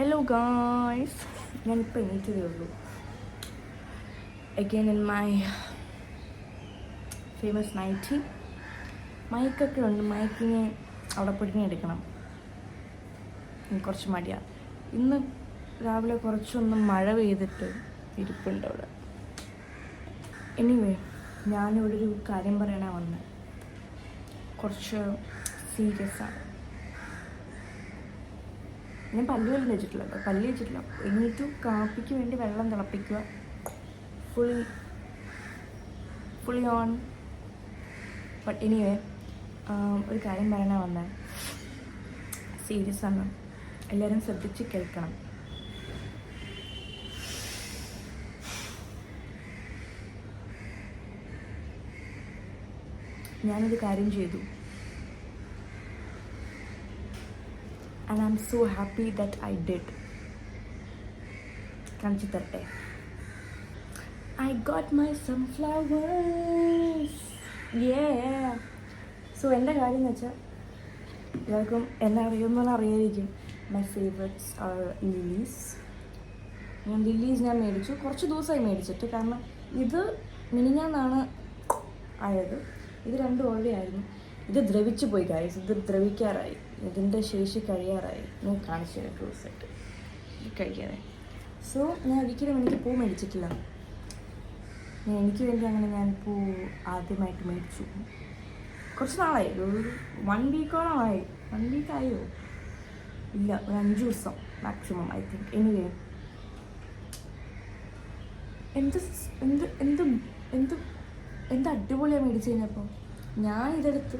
Hello guys, ഞാനിപ്പോൾ എണീറ്റതേ ഉള്ളൂ. Again in my famous nightie. മൈക്കൊക്കെ ഉണ്ട്, മൈക്കിന് അവിടെ പൊടിഞ്ഞെടുക്കണം. കുറച്ച് മടിയാണ്. ഇന്ന് രാവിലെ കുറച്ചൊന്ന് മഴ പെയ്തിട്ട് ഇരിപ്പുണ്ട് അവിടെ. എനിവേ, ഞാനിവിടെ ഒരു കാര്യം പറയാനാ വന്നത്. കുറച്ച് സീരിയസ് ആണ്. ഞാൻ പല്ലുവെല്ലാം വെച്ചിട്ടില്ല കേട്ടോ, പല്ല് വെച്ചിട്ടില്ല. എന്നിട്ടും കാപ്പിക്ക് വേണ്ടി വെള്ളം തിളപ്പിക്കുക, ഫുള്ളി ഓൺ. ബട്ട് എനിവേ, ഒരു കാര്യം പറയാനാ വന്നത്. സീരിയസ് ആണ്, എല്ലാവരും ശ്രദ്ധിച്ച് കേൾക്കണം. ഞാനൊരു കാര്യം ചെയ്തു. And I'm so happy that I did. കാണിച്ചു തരട്ടെ. I got my sunflowers. Yeah. So എൻ്റെ കാര്യം എന്ന് വെച്ചാൽ എല്ലാവർക്കും എന്നെ അറിയുമെന്ന് അറിയായിരിക്കും. My favorites are lilies. ഞാൻ മേടിച്ചു. കുറച്ച് ദിവസമായി മേടിച്ചിട്ട്. കാരണം ഇത് മിനിഞ്ഞാന്നാണ് ആയത്. ഇത് രണ്ടും ഓൾറെഡി ആയിരുന്നു. ഇത് ദ്രവിച്ചു പോയി ഗൈസ്. ഇത് ദ്രവിക്കാറായി. ഇതിൻ്റെ ശേഷി കഴിയാറായി. ഞാൻ കാണിച്ചു തരാം ക്ലോസായിട്ട്. ഇത് കഴിക്കാറായി. സോ ഞാൻ ഒരിക്കലും എനിക്ക് പൂ മേടിച്ചിട്ടില്ല. എനിക്ക് വേണ്ടി അങ്ങനെ ഞാൻ പൂ ആദ്യമായിട്ട് മേടിച്ചു. കുറച്ച് നാളായി, ഒരു 1 വീക്കോളമായി. 1 വീക്കായോ ഇല്ല, ഒരു 5 ദിവസം മാക്സിമം ഐ തിങ്ക്. എനിവേ, എന്ത് അടിപൊളിയാണ് മേടിച്ചു കഴിഞ്ഞപ്പോൾ. ഞാൻ ഇതെടുത്ത്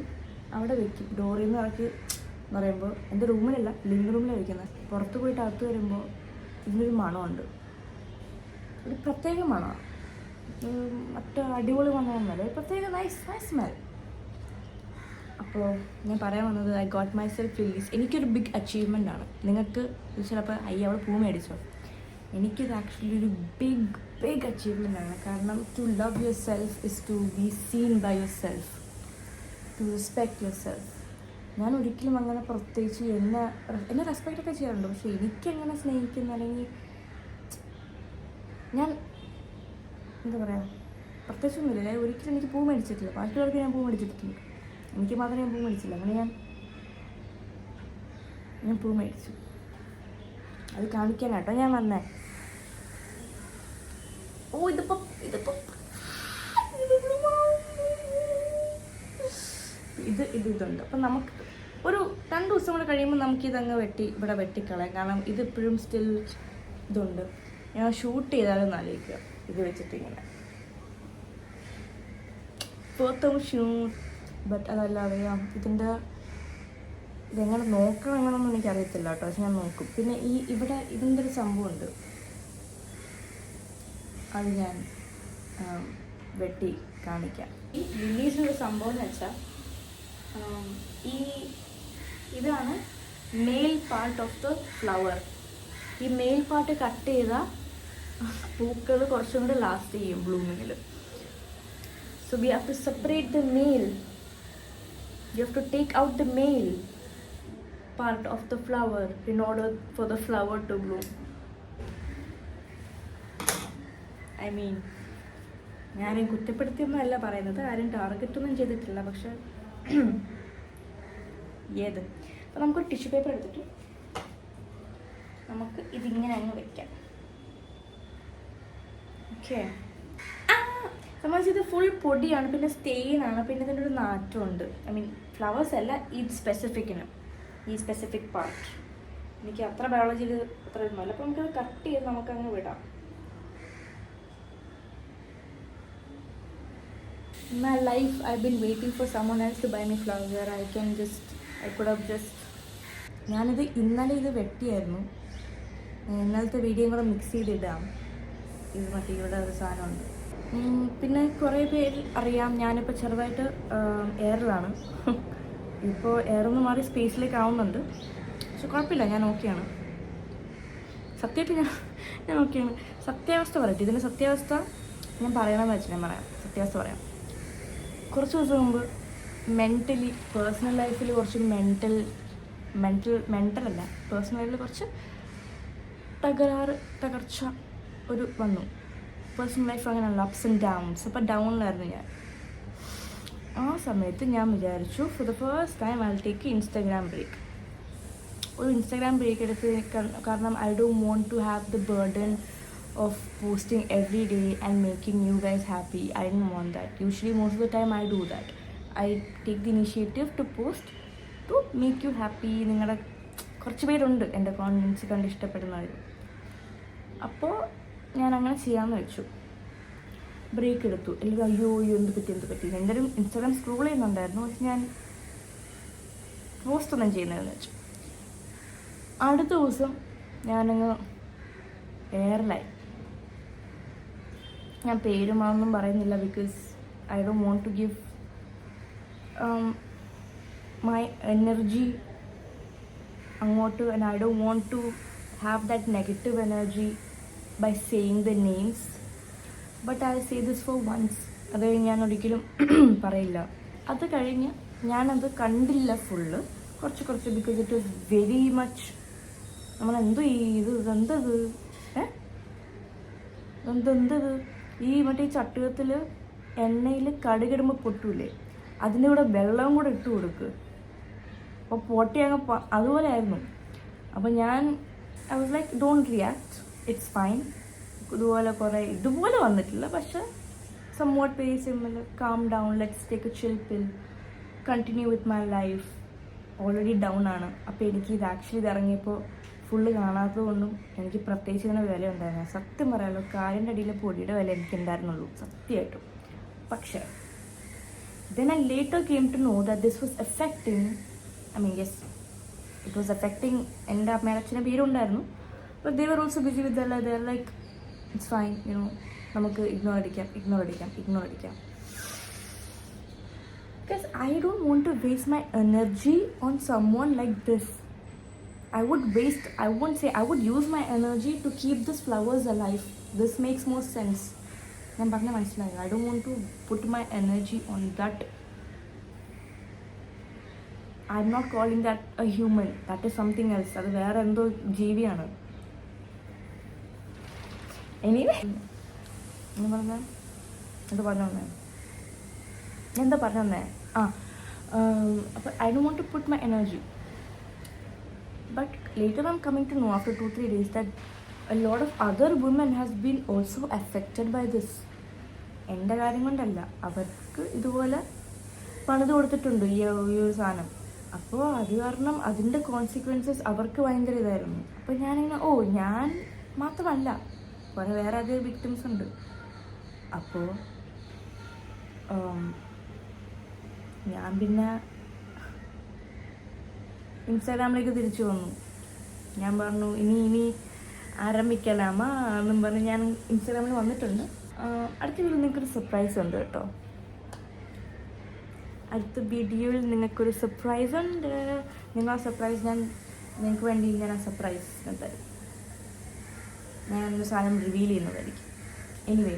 അവിടെ വെക്കും. ഡോറിൽ നിന്ന് ഇറക്കി എന്ന് പറയുമ്പോൾ എൻ്റെ റൂമിലല്ല, ലിവിംഗ് റൂമിലാണ് വയ്ക്കുന്നത്. പുറത്ത് പോയിട്ട് അകത്ത് വരുമ്പോൾ ഇതിനൊരു മണമുണ്ട്, ഒരു പ്രത്യേക മണമാണ്. മറ്റേ അടിപൊളി മണമൊന്നുമല്ല, ഒരു പ്രത്യേക നൈസ് സ്മെൽ. അപ്പോൾ ഞാൻ പറയാൻ വന്നത്, I got my self release. എനിക്കൊരു ബിഗ് അച്ചീവ്മെൻ്റ് ആണ്. നിങ്ങൾക്ക് ചിലപ്പോൾ അവിടെ പൂ മേടിച്ചോ, എനിക്കിത് ആക്ച്വലി ഒരു ബിഗ് അച്ചീവ്മെൻ്റ് ആണ്. കാരണം to love yourself is to be seen by yourself, to respect yourself. ഞാൻ ഒരിക്കലും അങ്ങനെ പ്രത്യേകിച്ച് എന്നെ റെസ്പെക്റ്റൊക്കെ ചെയ്യാറുണ്ട്. പക്ഷെ എനിക്കങ്ങനെ സ്നേഹിക്കുന്ന, അല്ലെങ്കിൽ ഞാൻ എന്താ പറയുക, പ്രത്യേകിച്ചൊന്നുമില്ല. ഞാൻ ഒരിക്കലും എനിക്ക് പൂ മേടിച്ചിട്ടില്ല. ബാക്കിയുള്ളവർക്ക് ഞാൻ പൂ മേടിച്ചിട്ടുണ്ട്, എനിക്ക് മാത്രമേ ഞാൻ പൂ മേടിച്ചില്ല. അങ്ങനെ ഞാൻ പൂ മേടിച്ചു. അത് കാണിക്കാനാട്ടോ ഞാൻ വന്നേ. ഇതിപ്പോ ഇതുണ്ട്. അപ്പം നമുക്ക് ഒരു 2 ദിവസം കൂടെ കഴിയുമ്പോൾ നമുക്കിതങ്ങ് ഇവിടെ വെട്ടിക്കളയാം. കാരണം ഇതിപ്പോഴും സ്റ്റിൽ ഇതുണ്ട്. ഞാൻ ഷൂട്ട് ചെയ്താലും ആലോചിക്കുക ഇത് വെച്ചിട്ട് ഇങ്ങനെ പുറത്തും ഷൂട്ട്. ബട്ട് അതല്ല അറിയാം, ഇതെങ്ങനെ നോക്കണം എങ്ങനെയൊന്നും എനിക്കറിയത്തില്ല കേട്ടോ. പക്ഷെ ഞാൻ നോക്കും. പിന്നെ ഇവിടെ ഇതിൻ്റെ ഒരു സംഭവമുണ്ട്, അത് ഞാൻ വെട്ടി കാണിക്കാം. ഈ ലില്ലീസിൻ്റെ സംഭവം എന്ന് വെച്ചാൽ, ഇതാണ് male part of the flower. ഈ മെയിൽ പാർട്ട് കട്ട് ചെയ്താൽ പൂക്കൾ കുറച്ചും കൂടി ലാസ്റ്റ് ചെയ്യും ബ്ലൂമിങ്ങിൽ. So we have to separate the male. You have to take out the male part of the flower in order for the flower to bloom. I mean, ഞാനും കുറ്റപ്പെടുത്തിയൊന്നുമല്ല പറയുന്നത്, ആരും ടാർഗറ്റൊന്നും ചെയ്തിട്ടില്ല. പക്ഷെ അപ്പോൾ നമുക്കൊരു ടിഷ്യൂ പേപ്പർ എടുത്തിട്ട് നമുക്ക് ഇതിങ്ങനെ അങ്ങ് വെക്കാം. ഓക്കെ, സംബന്ധിച്ച് ഇത് ഫുൾ പൊടിയാണ്, പിന്നെ സ്റ്റെയിനാണ്, പിന്നെ ഇതിൻ്റെ ഒരു നാറ്റമുണ്ട്. ഐ മീൻ ഫ്ലവേഴ്സ് അല്ല, ഈ സ്പെസിഫിക് പാർട്ട് എനിക്ക് അത്ര ബയോളജിയിൽ അത്ര ഒന്നുമല്ല. അപ്പോൾ നമുക്കത് കട്ട് ചെയ്ത് നമുക്കങ്ങ് വിടാം. In my life, I've been waiting for someone else to buy me flowers where I could have just. ഞാനിത് ഇന്നലെ വെട്ടിയായിരുന്നു. ഇന്നലത്തെ വീഡിയോയും കൂടെ മിക്സ് ചെയ്തിടാം. ഇത് മറ്റേ ഇവിടെ ഒരു സാധനമുണ്ട്. പിന്നെ കുറേ പേര് അറിയാം, ഞാനിപ്പോൾ ചെറുതായിട്ട് എയറിലാണ്. ഇപ്പോൾ എയറൊന്ന് മാറി സ്പേസിലേക്ക് ആവുന്നുണ്ട്. പക്ഷെ കുഴപ്പമില്ല, ഞാൻ ഓക്കെയാണ്. സത്യമായിട്ട് ഞാൻ ഓക്കെയാണ്. സത്യാവസ്ഥ പറയട്ടെ, ഇതിൻ്റെ സത്യാവസ്ഥ ഞാൻ പറയണമെന്ന് വെച്ചാൽ ഞാൻ പറയാം. സത്യാവസ്ഥ പറയാം. കുറച്ച് ദിവസം മുമ്പ് മെൻ്റലി, പേഴ്സണൽ ലൈഫിൽ കുറച്ച് മെൻ്റൽ അല്ല, പേഴ്സണൽ ലൈഫിൽ കുറച്ച് തകർച്ച ഒരു വന്നു. പേഴ്സണൽ ലൈഫ് അങ്ങനെയല്ല, അപ്സ് ആൻഡ് ഡൗൺസ്. അപ്പോൾ ഡൗണിലായിരുന്നു ഞാൻ. ആ സമയത്ത് ഞാൻ വിചാരിച്ചു for the first time I will take Instagram break. ഒരു ഇൻസ്റ്റാഗ്രാം ബ്രേക്ക് എടുത്ത്, കാരണം I don't want to have the burden of posting every day and making you guys happy. I didn't want that. Usually most of the time I do that. I take the initiative to post to make you happy. നിങ്ങളുടെ കുറച്ച് പേരുണ്ട് എൻ്റെ confidence കണ്ട് ഇഷ്ടപ്പെടുന്നവർ. അപ്പോൾ ഞാൻ അങ്ങനെ ചെയ്യാമെന്ന് വെച്ചു. ബ്രേക്ക് എടുത്തു. അല്ലെങ്കിൽ അയ്യോ എന്ത് പറ്റി എന്തായാലും ഇൻസ്റ്റാഗ്രാം സ്ക്രോൾ ചെയ്യുന്നുണ്ടായിരുന്നു, പക്ഷെ ഞാൻ പോസ്റ്റ് ഒന്നും ചെയ്യുന്നതെന്ന് വെച്ചു. അടുത്ത ദിവസം ഞാനങ്ങ് എയർലൈൻ, ഞാൻ പേരുമാണെന്നും പറയുന്നില്ല, because I don't want to give my energy അങ്ങോട്ട്, and I don't want to have that negative energy by saying the names. But I say this for once. അത് കഴിഞ്ഞ് ഞാൻ ഒരിക്കലും പറയില്ല. അത് കഴിഞ്ഞ് ഞാനത് കണ്ടില്ല ഫുള്ള്, കുറച്ച് because it was very much. നമ്മളെന്തോ ഇതെന്തത് എന്തത് ഈ മറ്റേ ചട്ടുകത്തിൽ എണ്ണയിൽ കടുകിടുമ്പോൾ പൊട്ടൂലേ, അതിൻ്റെ കൂടെ വെള്ളവും കൂടെ ഇട്ട് കൊടുക്കുക, അപ്പോൾ പൊട്ടി അങ്ങ് അതുപോലെ ആയിരുന്നു. അപ്പോൾ ഞാൻ I was like don't react, it's fine. ഇതുപോലെ വന്നിട്ടില്ല, പക്ഷെ somewhat very similar. Calm down, let's take A chill pill, continue with my life. Already down ആണ്. അപ്പോൾ എനിക്ക് ഇത് ആക്ച്വലി ഇത് ഇറങ്ങിയപ്പോൾ ഫുള്ള് കാണാത്തത് കൊണ്ടും എനിക്ക് പ്രത്യേകിച്ച് ഇതിന് വില ഉണ്ടായിരുന്നു. സത്യം പറയാമല്ലോ, കാലിൻ്റെ അടിയിലെ പൊടിയുടെ വില എനിക്ക് ഉണ്ടായിരുന്നുള്ളൂ സത്യമായിട്ടും. പക്ഷേ then I later came to know that this was affecting, I mean yes, it was affecting എൻ്റെ അമ്മയുടെ അച്ഛൻ്റെ പേരുണ്ടായിരുന്നു. but they were also busy with their life. They are like it's fine, you know, നമുക്ക് ignore അടിക്കാം. Because I don't want to waste my energy on someone like this. I would use my energy to keep these flowers alive. This makes more sense. ഞാൻ പറഞ്ഞ മനസ്സിലായി. I don't want to put my energy on that. I'm not calling that a human. That is something else. അത് വേറെ എന്തോ ജീവിയാണ്. Anyway, എന്താ പറഞ്ഞേ അപ്പോൾ I don't want to put my energy. But later I'm coming to know after 2-3 days that a lot of other women has been also affected by this. എൻ്റെ കാര്യം കൊണ്ടല്ല, അവർക്ക് ഇതുപോലെ പണിത് കൊടുത്തിട്ടുണ്ട് ഈ ഒരു സാധനം. അപ്പോൾ അത് കാരണം അതിൻ്റെ കോൺസിക്വൻസസ് അവർക്ക് ഭയങ്കര ഇതായിരുന്നു. അപ്പോൾ ഞാനിങ്ങനെ ഞാൻ മാത്രമല്ല, കുറേ വേറെ അതേ വിക്ടിംസ് ഉണ്ട്. അപ്പോൾ ഞാൻ പിന്നെ ഇൻസ്റ്റാഗ്രാമിലേക്ക് തിരിച്ചു വന്നു. ഞാൻ പറഞ്ഞു ഇനി ആരംഭിക്കലാമാ എന്നും പറഞ്ഞ് ഞാൻ ഇൻസ്റ്റാഗ്രാമിൽ വന്നിട്ടുണ്ട്. അടുത്ത വീഡിയോയിൽ നിങ്ങൾക്കൊരു സർപ്രൈസ് ഉണ്ട് കേട്ടോ. അടുത്ത വീഡിയോയിൽ നിങ്ങൾക്കൊരു സർപ്രൈസ് ഉണ്ട്. നിങ്ങൾ ആ സർപ്രൈസ് നിങ്ങൾക്ക് വേണ്ടി ഞാൻ ആ സർപ്രൈസ് തരും. ഞാനൊരു സാധനം റിവീൽ ചെയ്യുന്നതായിരിക്കും. എനിവേ,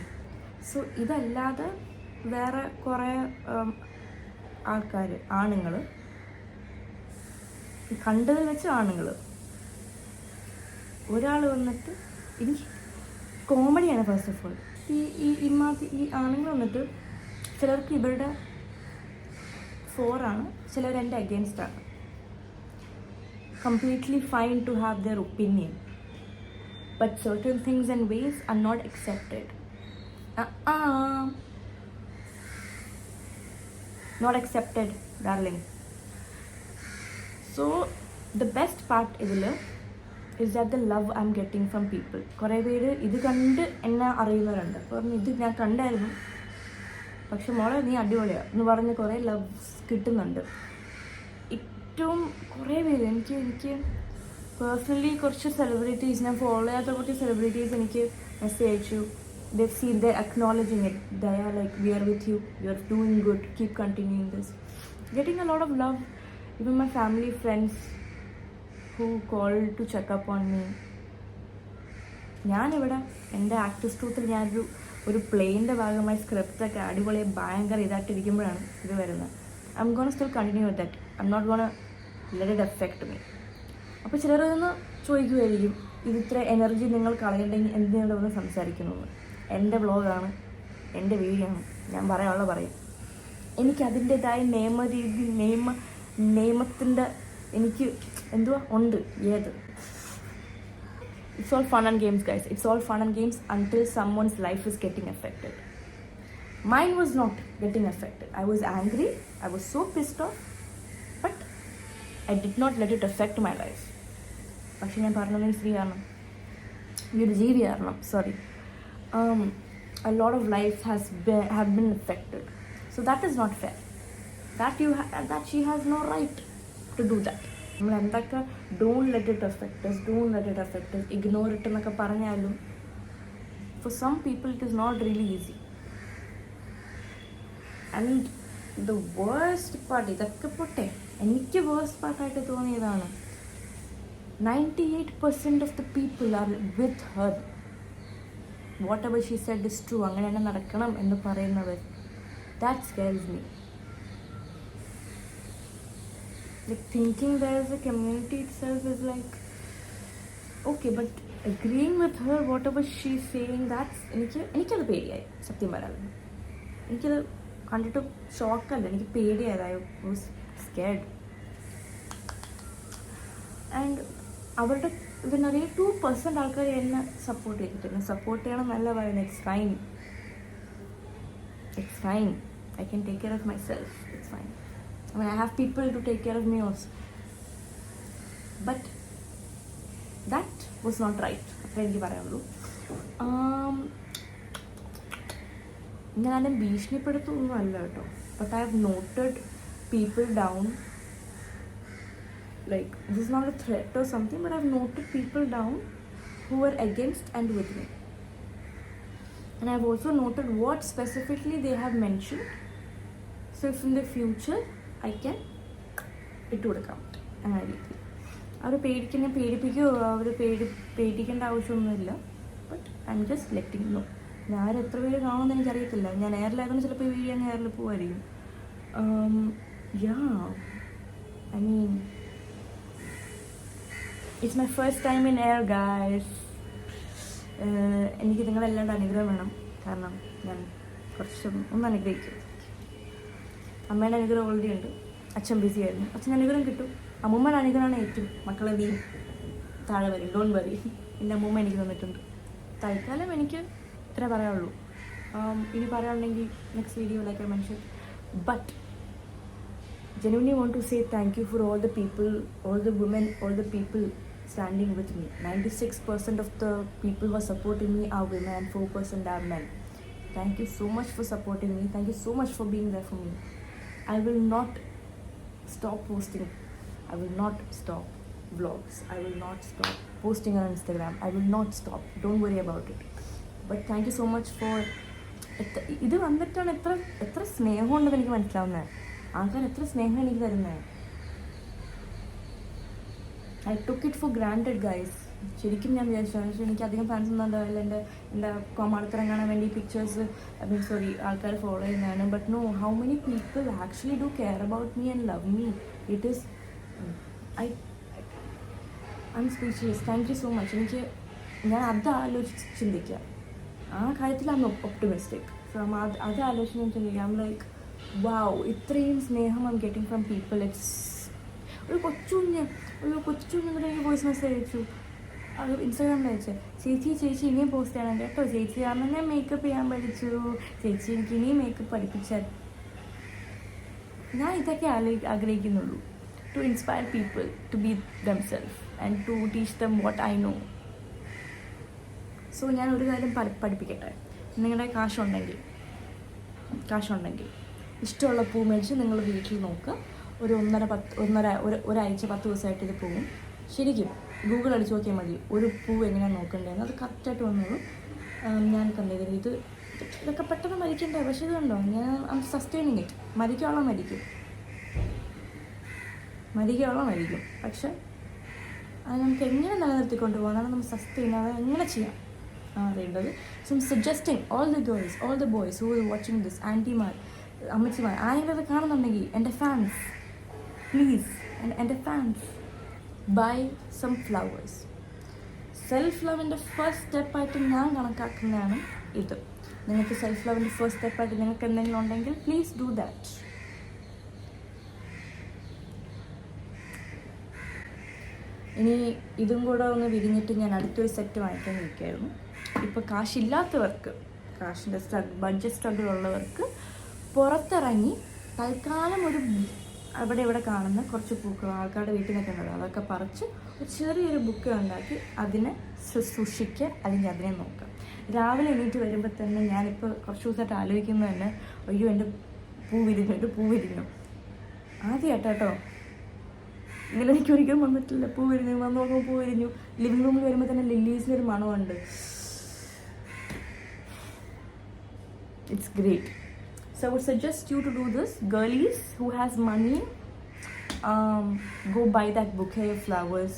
സോ ഇതല്ലാതെ വേറെ കുറേ ആൾക്കാർ, ആണുങ്ങൾ, കണ്ടതിൽ വെച്ച് ആണുങ്ങൾ, ഒരാൾ വന്നിട്ട് എനിക്ക് കോമഡിയാണ്. ഫസ്റ്റ് ഓഫ് ഓൾ ഈ ആണുങ്ങൾ വന്നിട്ട് ചിലർക്ക് ഇവരുടെ ഫോറാണ്, ചിലർ എൻ്റെ അഗെയിൻസ്റ്റാണ്. Completely fine to have their opinion, but certain things and ways are not accepted. Not accepted darling. So the best part is that the love I'm getting from people. കുറേ പേര് ഇത് കണ്ട് എന്നെ അറിയുന്നവരുണ്ട്. അപ്പോൾ ഇത് ഞാൻ കണ്ടായിരുന്നു, പക്ഷെ മോളെ നീ അടിപൊളിയാണ് എന്ന് പറഞ്ഞ് കുറേ ലവ്സ് കിട്ടുന്നുണ്ട്. ഏറ്റവും കുറേ പേര് എനിക്ക് പേഴ്സണലി കുറച്ച് സെലിബ്രിറ്റീസ്, ഞാൻ ഫോളോ ചെയ്യാത്ത കുറച്ച് സെലിബ്രിറ്റീസ് എനിക്ക് മെസ്സേജ് അയച്ചു. they've seen, they're acknowledging it. They are like, we are with you, you're doing good, keep continuing this. Getting a lot of love. Even my family, friends who called to check up on me. ഞാനിവിടെ എൻ്റെ actors ട്രൂത്തിൽ ഒരു പ്ലേയിൻ്റെ ഭാഗമായി സ്ക്രിപ്റ്റൊക്കെ അടിപൊളി ഭയങ്കര ഇതായിട്ടിരിക്കുമ്പോഴാണ് ഇത് വരുന്നത്. I am gonna still continue with that. I am not gonna let it effect me. അപ്പോൾ ചിലരൊന്ന് ചോദിക്കുമായിരിക്കും ഇതിത്ര എനർജി നിങ്ങൾ കളയണ്ടെങ്കിൽ എന്തിനാണ് ഒന്ന് സംസാരിക്കുന്നത്? എൻ്റെ വ്ളോഗാണ്, എൻ്റെ വീഡിയോ ആണ്, ഞാൻ പറയാനുള്ള പറയും. എനിക്ക് അതിൻ്റെതായ നിയമത്തിൻ്റെ എനിക്ക് എന്തുവാ ഉണ്ട്. ഏത് it's all fun and games guys, it's all fun and games until someone's life is getting affected. Mine was not getting affected. I was angry, I was so pissed off, but I did not let it affect my life. പക്ഷെ ഞാൻ പറഞ്ഞത് സ്ത്രീ കാരണം, ഈ ഒരു ജീവി കാരണം, sorry, a lot of lives have been affected. So that is not fair. That she has no right to do that. നമ്മൾ എന്തൊക്കെ don't let it affect us, ignore it എന്നൊക്കെ പറഞ്ഞാലും for some people it is not really easy. And the worst part, ഇതൊക്കെ പോട്ടെ, എനിക്ക് worst പാർട്ടായിട്ട് തോന്നിയതാണ് 98% of the people are with her. Whatever she said is true. അങ്ങനെ തന്നെ നടക്കണം എന്ന് പറയുന്നവർ, that scares me. Like thinking there is a community itself is like okay, but agreeing with her whatever she's saying, that's എനിക്കത് പേടിയായി. സത്യം പറയാമല്ലോ, എനിക്കത് കണ്ടിട്ട് ഷോക്കല്ല, എനിക്ക് പേടിയായത്. I was scared. ആൻഡ് അവരുടെ ഇതിനറിയാം 2% ആൾക്കാർ എന്നെ സപ്പോർട്ട് ചെയ്തിട്ടുണ്ട്. സപ്പോർട്ട് ചെയ്യണം എന്നല്ല പറയുന്നത്. It's fine. I can take care of myself. It's fine. I mean, I have people to take care of me also. But that was not right. അത്ര എനിക്ക് പറയാനുള്ളൂ. ഞാൻ ഭീഷണിപ്പെടുത്തൊന്നും അല്ല കേട്ടോ. But I have noted people down. Like, this is not a threat or something, but I've noted people down who were against and with me. And I've also noted what specifically they have mentioned. So if in the future I can ഇട്ട് കൊടുക്കാം അങ്ങനെ രീതിയിൽ. അവർ പേടിപ്പിക്കുകയോ അവർ പേടിക്കേണ്ട ആവശ്യമൊന്നുമില്ല. But I am just letting know. ഞാൻ എത്ര പേര് കാണുമെന്ന് എനിക്കറിയത്തില്ല. ഞാൻ എയറിലായതുകൊണ്ട് ചിലപ്പോൾ ഈ വീഡിയോ അങ്ങ് എയറിൽ പോകുമായിരിക്കും. I mean, it's my first time in air guys. എനിക്ക് നിങ്ങളെല്ലാണ്ട് അനുഗ്രഹം വേണം. കാരണം ഞാൻ കുറച്ച് ഒന്ന് അനുഗ്രഹിക്കും. അമ്മയുടെ അനുഗ്രഹം ഓൾറെഡി ഉണ്ട്. അച്ഛൻ ബിസി ആയിരുന്നു. അച്ഛൻ അനുഗ്രഹം കിട്ടും. അമ്മൂമ്മയുടെ അനുഗ്രഹമാണ് ഏറ്റവും. മക്കളെ നീ താഴെ വരും, ഡോൺ വരി. എൻ്റെ അമ്മൂമ്മ എനിക്ക് തന്നിട്ടുണ്ട്. തൽക്കാലം എനിക്ക് ഇത്രേ പറയാനുള്ളൂ. ഇനി പറയാനുണ്ടെങ്കിൽ next video like I mention. But genuinely want to say thank you for all the people, all the women, all the people standing with me. 96% of the people who are supporting me are women and 4% are men. Thank you so much for supporting me. Thank you so much for being there for me. I will not stop posting. I will not stop vlogs. I will not stop posting on Instagram. I will not stop. Don't worry about it. But thank you so much for ഇത് വന്നിട്ടാണ് എത്ര സ്നേഹമുണ്ടെന്ന് എനിക്ക് മനസ്സിലാവുന്നത്. ആൾക്കാർ എത്ര സ്നേഹം എനിക്ക് തരുന്നത്. I took it for granted guys. ശരിക്കും ഞാൻ വിചാരിച്ചു എനിക്ക് അധികം ഫാൻസ് ഒന്നും ഉണ്ടാവില്ല. എൻ്റെ കോമാളിത്തരം കാണാൻ വേണ്ടി പിക്ചേഴ്സ് ആൾക്കാർ ഫോളോ ചെയ്യുന്നതാണ്. But no, how many people actually do care about me and love me. It is I am speechless. Thank you so much. ഞാൻ അത് ആലോചിച്ച് ചിന്തിക്കുക. ആ കാര്യത്തിൽ ഐ എം ഒപ്റ്റിമിസ്റ്റിക്. സോ അത് ആലോചിച്ച് ഞാൻ ചിന്തിക്കുക. ഐ എം ലൈക്ക് വാവ്, ഇത്രയും സ്നേഹം I am getting from people. It's ഒരു കൊച്ചുഞ്ഞിട്ട് എനിക്ക് വോയിസ് മെസ്സേജ് അയച്ചു. അത് ഇൻസ്റ്റാഗ്രാമിൽ അയച്ചത്. ചേച്ചി ഇനിയും പോസ്റ്റ് ചെയ്യണം കേട്ടോ. ചേച്ചി കാരണം ഞാൻ മേക്കപ്പ് ചെയ്യാൻ പഠിച്ചു. ചേച്ചി എനിക്ക് ഇനിയും മേക്കപ്പ് പഠിപ്പിച്ചാൽ. ഞാൻ ഇതൊക്കെ ആഗ്രഹിക്കുന്നുള്ളൂ. To inspire people to be themselves and to teach them what I know. So ഞാൻ ഒരു കാര്യം പഠിപ്പിക്കട്ടെ. നിങ്ങളുടെ കാശുണ്ടെങ്കിൽ ഇഷ്ടമുള്ള പൂ മേടിച്ച് നിങ്ങൾ വീട്ടിൽ നോക്കുക. ഒരാഴ്ച 10 ദിവസമായിട്ട് ഇത് പോവും. ശരിക്കും ഗൂഗിൾ അടിച്ച് നോക്കിയാൽ മതി ഒരു പൂ എങ്ങനെയാണ് നോക്കേണ്ടതെന്ന്. അത് കറക്റ്റായിട്ട് വന്നോളൂ. ഞാൻ കണ്ടത് ഇതൊക്കെ പെട്ടെന്ന് മരിക്കണ്ടേ. പക്ഷേ ഇത് കണ്ടോ, ഞാൻ സസ്റ്റൈനിങ് ഇറ്റ്. മരിക്കും. പക്ഷെ അത് നമുക്ക് എങ്ങനെ നിലനിർത്തിക്കൊണ്ട് പോകാം, അതാണ് നമ്മൾ സസ്റ്റൈൻ, അത് എങ്ങനെ ചെയ്യാം അറിയേണ്ടത്. So suggesting all the girls, all the boys who are watching this, ആൻറ്റിമാർ, അമ്മച്ചിമാർ, ആരെങ്കിലും അത് കാണുന്നുണ്ടെങ്കിൽ എൻ്റെ ഫാൻസ്, പ്ലീസ് എൻ്റെ fans, buy some flowers. Self ലവിൻ്റെ ഫസ്റ്റ് സ്റ്റെപ്പായിട്ട് ഞാൻ കണക്കാക്കുന്നതാണ് ഇത്. നിങ്ങൾക്ക് സെൽഫ് ലവിൻ്റെ ഫസ്റ്റ് സ്റ്റെപ്പായിട്ട് നിങ്ങൾക്ക് എന്തെങ്കിലും ഉണ്ടെങ്കിൽ പ്ലീസ് ഡു ദാറ്റ്. ഇനി ഇതും കൂടെ ഒന്ന് വിരിഞ്ഞിട്ട് ഞാൻ അടുത്തൊരു സെറ്റ് വാങ്ങിക്കാൻ നിൽക്കുകയായിരുന്നു. ഇപ്പോൾ കാശില്ലാത്തവർക്ക്, കാശിൻ്റെ ബഡ്ജറ്റ് സ്ട്രഗിൾ ഉള്ളവർക്ക് പുറത്തിറങ്ങി തൽക്കാലം ഒരു അവിടെ ഇവിടെ കാണുന്ന കുറച്ച് പൂക്കൾ ആൾക്കാരുടെ വീട്ടിൽ നിന്നൊക്കെ ഉണ്ടാകും, അതൊക്കെ പറിച്ച് ഒരു ചെറിയൊരു ബുക്ക് ഉണ്ടാക്കി അതിനെ സൂക്ഷിക്കുക, അല്ലെങ്കിൽ അതിനെ നോക്കുക. രാവിലെ എണീറ്റ് വരുമ്പോൾ തന്നെ ഞാനിപ്പോൾ കുറച്ച് ദിവസമായിട്ട് ആലോചിക്കുന്നത് തന്നെ, അയ്യോ എൻ്റെ പൂ വിരിഞ്ഞു ആദ്യമായിട്ടോ. ഇങ്ങനെ എനിക്ക് ഒരിക്കലും വന്നിട്ടില്ല. പൂ വിരിഞ്ഞു വന്ന് നോക്കുമ്പോൾ പൂ വിരിഞ്ഞു. ലിവിങ് റൂമിൽ വരുമ്പോൾ തന്നെ ലില്ലീസിൻ്റെ ഒരു മണമുണ്ട്. It's great. So I would suggest you to do this. Girlies who has money, go buy that bouquet of flowers.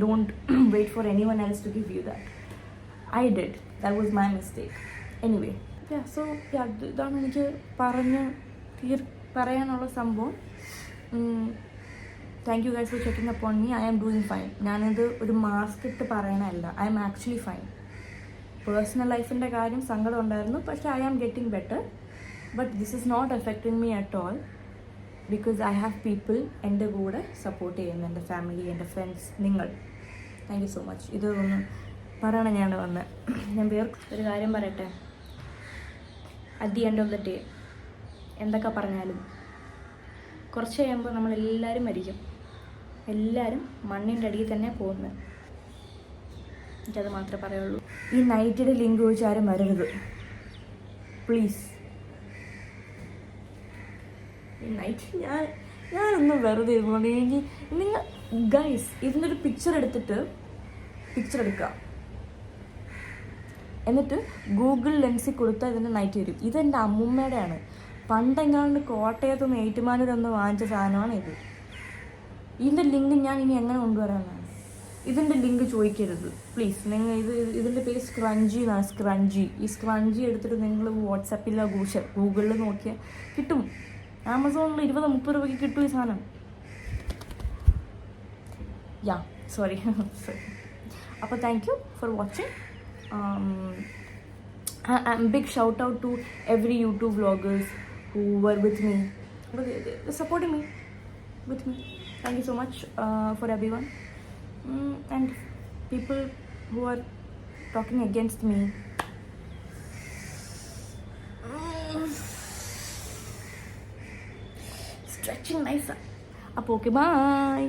Don't wait for anyone else to give you that. I did. That was my mistake. Anyway, yeah, so yeah, ഇതാണ് എനിക്ക് പറയാനുള്ള സംഭവം. Thank you guys for checking upon me. I am doing fine. ഞാനിത് ഒരു mask ഇട്ട് പറയണമല്ല. I am actually fine. Personal ലൈഫിൻ്റെ കാര്യം സങ്കടം ഉണ്ടായിരുന്നു, പക്ഷേ I am getting better. But this is not affecting me at all, because I have people എൻ്റെ കൂടെ സപ്പോർട്ട് ചെയ്യുന്നു, എൻ്റെ ഫാമിലി, എൻ്റെ ഫ്രണ്ട്സ്, നിങ്ങൾ. Thank you so much. ഇതൊന്ന് പറയണം ഞാൻ വന്ന്. ഞാൻ ഒരു കാര്യം പറയട്ടെ. At the end of the day എന്തൊക്കെ പറഞ്ഞാലും കുറച്ച് കഴിയുമ്പോൾ നമ്മളെല്ലാവരും മരിക്കും. എല്ലാവരും മണ്ണിൻ്റെ അടിയിൽ തന്നെ പോകുന്നത്. എനിക്കത് മാത്രമേ പറയുള്ളൂ. ഈ നൈറ്റിയുടെ ലിങ്ക് ചോദിച്ച് ആരും വരരുത് പ്ലീസ്. ഈ നൈറ്റ് ഞാനൊന്നും വെറുതെ ഇരുന്നുകൊണ്ട് എനിക്ക് നിങ്ങൾ ഗൈസ് ഇതിൻ്റെ ഒരു പിക്ചർ എടുക്കുക, എന്നിട്ട് ഗൂഗിൾ ലെൻസിൽ കൊടുത്താൽ ഇതിൻ്റെ നൈറ്റ് വരും. ഇതെൻ്റെ അമ്മൂമ്മയുടെയാണ്. പണ്ടെങ്ങാണ്ട് കോട്ടയത്തുനിന്ന് ഏറ്റുമാനൂരൊന്ന് വാങ്ങിച്ച സാധനമാണ് ഇത്. ഇതിൻ്റെ ലിങ്ക് ഞാൻ ഇനി എങ്ങനെ കൊണ്ടുവരാനാണ്? ഇതിൻ്റെ ലിങ്ക് ചോദിക്കരുത് പ്ലീസ്. നിങ്ങൾ ഇതിൻ്റെ പേര് സ്ക്രഞ്ചി എന്നാണ്. ഈ സ്ക്രഞ്ചി എടുത്തിട്ട് നിങ്ങൾ വാട്സാപ്പിലോ ഗൂഗിളിൽ നോക്കിയാൽ കിട്ടും. ആമസോണിൽ 20-30 രൂപയ്ക്ക് കിട്ടും ഈ സാധനം. Yeah sorry. അപ്പോൾ thank you for watching. Big shout out to every YouTube vloggers who were with me, supporting me with me. Thank you so much for everyone. And people who are talking against me. Stretching myself. Okay, bye.